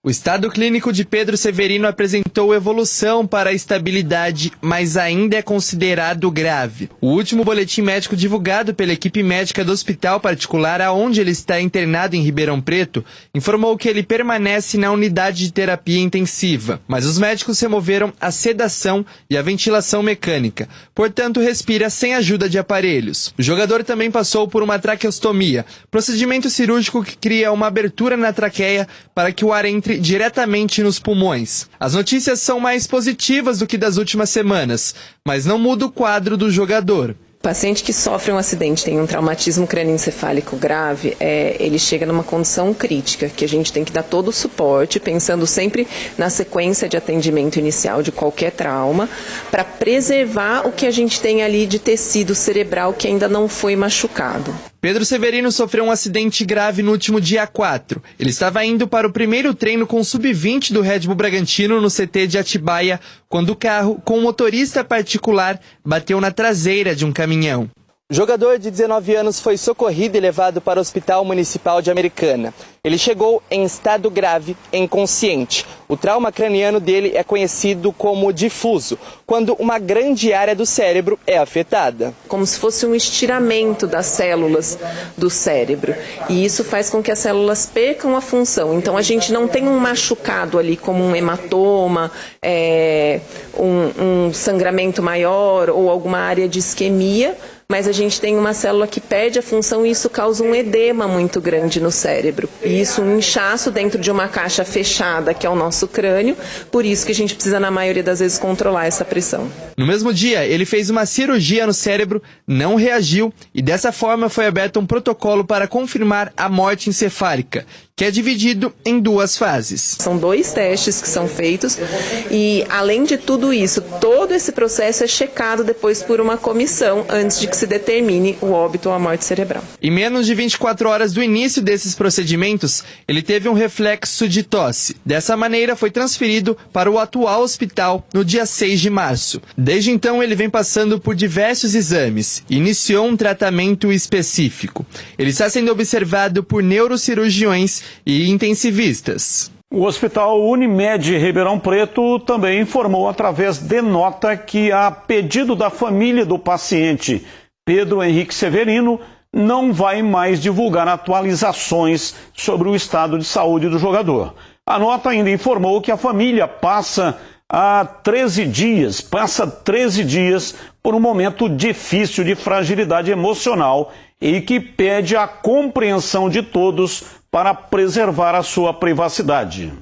O estado clínico de Pedro Severino apresentou evolução para a estabilidade, mas ainda é considerado grave. O último boletim médico divulgado pela equipe médica do hospital particular aonde ele está internado em Ribeirão Preto informou que ele permanece na unidade de terapia intensiva, mas os médicos removeram a sedação e a ventilação mecânica, portanto respira sem ajuda de aparelhos. O jogador também passou por uma traqueostomia, procedimento cirúrgico que cria uma abertura na traqueia para que o ar entre diretamente nos pulmões. As notícias são mais positivas do que das últimas semanas, mas não muda o quadro do jogador. O paciente que sofre um acidente, tem um traumatismo crânioencefálico grave, ele chega numa condição crítica, que a gente tem que dar todo o suporte, pensando sempre na sequência de atendimento inicial de qualquer trauma, para preservar o que a gente tem ali de tecido cerebral que ainda não foi machucado. Pedro Severino sofreu um acidente grave no último dia 4. Ele estava indo para o primeiro treino com o sub-20 do Red Bull Bragantino no CT de Atibaia, quando o carro, com um motorista particular, bateu na traseira de um caminhão. O jogador de 19 anos foi socorrido e levado para o Hospital Municipal de Americana. Ele chegou em estado grave e inconsciente. O trauma craniano dele é conhecido como difuso, quando uma grande área do cérebro é afetada. Como se fosse um estiramento das células do cérebro. E isso faz com que as células percam a função. Então a gente não tem um machucado ali como um hematoma, um sangramento maior ou alguma área de isquemia, mas a gente tem uma célula que perde a função e isso causa um edema muito grande no cérebro. E isso, um inchaço dentro de uma caixa fechada, que é o nosso crânio, por isso que a gente precisa, na maioria das vezes, controlar essa pressão. No mesmo dia, ele fez uma cirurgia no cérebro, não reagiu e dessa forma foi aberto um protocolo para confirmar a morte encefálica, que é dividido em 2 fases. São 2 testes que são feitos e, além de tudo isso, todo esse processo é checado depois por uma comissão antes de que se determine o óbito ou a morte cerebral. Em menos de 24 horas do início desses procedimentos, ele teve um reflexo de tosse. Dessa maneira, foi transferido para o atual hospital no dia 6 de março. Desde então, ele vem passando por diversos exames e iniciou um tratamento específico. Ele está sendo observado por neurocirurgiões e intensivistas. O Hospital Unimed Ribeirão Preto também informou através de nota que, a pedido da família do paciente Pedro Henrique Severino, não vai mais divulgar atualizações sobre o estado de saúde do jogador. A nota ainda informou que a família passa 13 dias por um momento difícil de fragilidade emocional e que pede a compreensão de todos para preservar a sua privacidade.